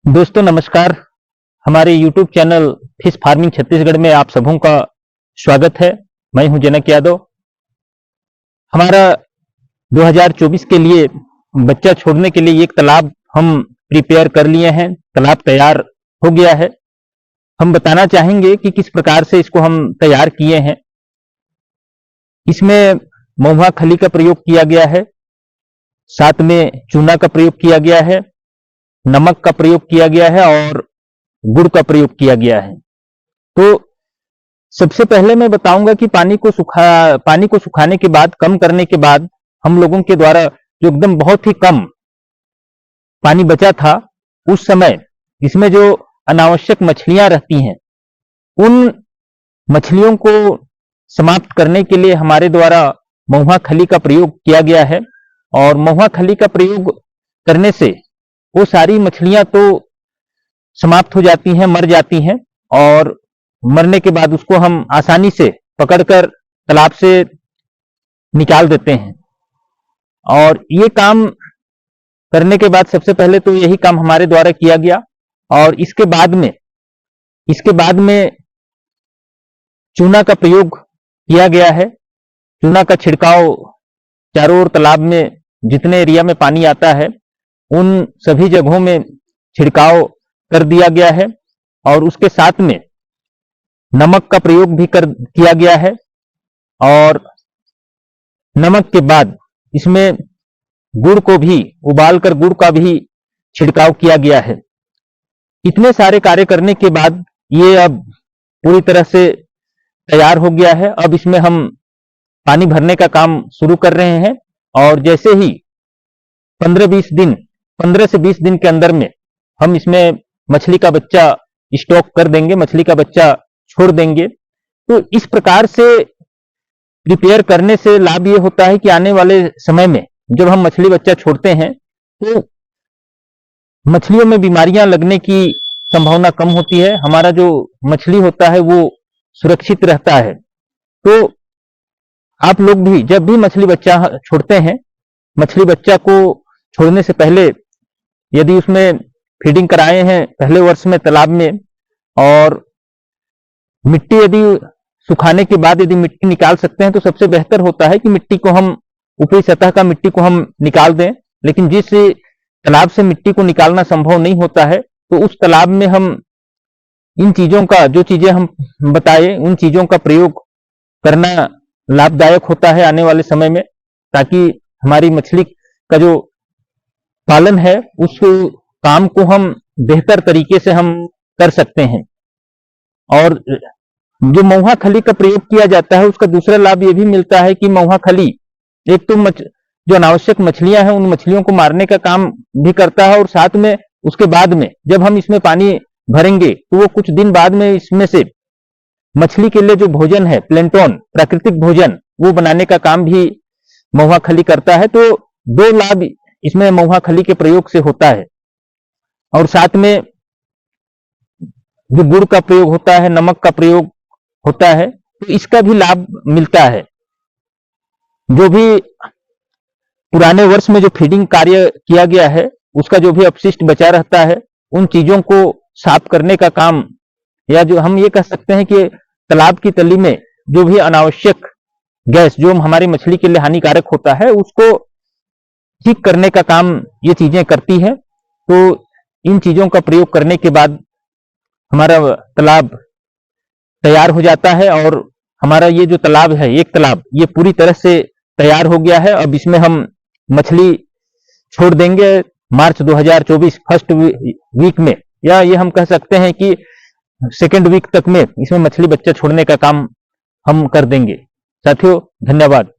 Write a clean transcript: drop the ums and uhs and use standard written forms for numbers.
दोस्तों नमस्कार। हमारे YouTube channel fish farming Chhattisgarh में आप सबों का स्वागत है। मैं हूं जनक यादव। हमारा 2024 के लिए बच्चा छोड़ने के लिए एक तालाब हम प्रिपेयर कर लिए हैं। तालाब तैयार हो गया है। हम बताना चाहेंगे कि किस प्रकार से इसको हम तैयार किए हैं। इसमें महुआ खली का प्रयोग किया गया है, साथ में चूना का प्रयोग किया गया है, नमक का प्रयोग किया गया है और गुड़ का प्रयोग किया गया है। तो सबसे पहले मैं बताऊंगा कि पानी को सुखाने के बाद, कम करने के बाद हम लोगों के द्वारा जो एकदम बहुत ही कम पानी बचा था, उस समय इसमें जो अनावश्यक मछलियां रहती हैं, उन मछलियों को समाप्त करने के लिए हमारे द्वारा महुआ खली का प्रयोग किया गया है। और महुआ खली का प्रयोग करने से वो सारी मछलियां तो समाप्त हो जाती हैं, मर जाती हैं, और मरने के बाद उसको हम आसानी से पकड़कर तालाब से निकाल देते हैं। और ये काम करने के बाद सबसे पहले तो यही काम हमारे द्वारा किया गया। और इसके बाद में चूना का प्रयोग किया गया है। चूना का छिड़काव चारों ओर तालाब में जितने एरिया में पानी आता है उन सभी जगहों में छिड़काव कर दिया गया है। और उसके साथ में नमक का प्रयोग भी किया गया है। और नमक के बाद इसमें गुड़ को भी उबालकर गुड़ का भी छिड़काव किया गया है। इतने सारे कार्य करने के बाद ये अब पूरी तरह से तैयार हो गया है। अब इसमें हम पानी भरने का काम शुरू कर रहे हैं। और जैसे ही 15 से 20 दिन के अंदर में हम इसमें मछली का बच्चा स्टॉक कर देंगे, मछली का बच्चा छोड़ देंगे। तो इस प्रकार से प्रिपेयर करने से लाभ ये होता है कि आने वाले समय में जब हम मछली बच्चा छोड़ते हैं तो मछलियों में बीमारियां लगने की संभावना कम होती है। हमारा जो मछली होता है वो सुरक्षित रहता है। तो आप लोग भी जब भी मछली बच्चा छोड़ते हैं, मछली बच्चा को छोड़ने से पहले यदि उसमें फीडिंग कराए हैं पहले वर्ष में तालाब में, और मिट्टी यदि सुखाने के बाद यदि मिट्टी निकाल सकते हैं तो सबसे बेहतर होता है कि मिट्टी को हम ऊपरी सतह का मिट्टी को हम निकाल दें। लेकिन जिस तालाब से मिट्टी को निकालना संभव नहीं होता है तो उस तालाब में हम इन चीजों का, जो चीजें हम बताए, उन चीजों का प्रयोग करना लाभदायक होता है आने वाले समय में, ताकि हमारी मछली का जो पालन है उस काम को हम बेहतर तरीके से हम कर सकते हैं। और जो महुआ खली का प्रयोग किया जाता है उसका दूसरा लाभ ये भी मिलता है कि महुआ खली एक तो जो अनावश्यक मछलियां हैं उन मछलियों को मारने का काम भी करता है, और साथ में उसके बाद में जब हम इसमें पानी भरेंगे तो वो कुछ दिन बाद में इसमें से मछली के लिए जो भोजन है, प्लैंटन, प्राकृतिक भोजन, वो बनाने का काम भी महुआ खली करता है। तो दो लाभ इसमें महुआ खली के प्रयोग से होता है। और साथ में जो गुड़ का प्रयोग होता है, नमक का प्रयोग होता है, तो इसका भी लाभ मिलता है। जो भी पुराने वर्ष में जो फीडिंग कार्य किया गया है उसका जो भी अपशिष्ट बचा रहता है, उन चीजों को साफ करने का काम, या जो हम ये कह सकते हैं कि तालाब की तली में जो भी अनावश्यक गैस जो हमारी मछली के लिए हानिकारक होता है उसको ठीक करने का काम ये चीजें करती है। तो इन चीजों का प्रयोग करने के बाद हमारा तालाब तैयार हो जाता है। और हमारा ये जो तालाब है, एक तालाब, ये पूरी तरह से तैयार हो गया है। अब इसमें हम मछली छोड़ देंगे मार्च 2024 फर्स्ट वीक में, या ये हम कह सकते हैं कि सेकेंड वीक तक में इसमें मछली बच्चा छोड़ने का काम हम कर देंगे। साथियों, धन्यवाद।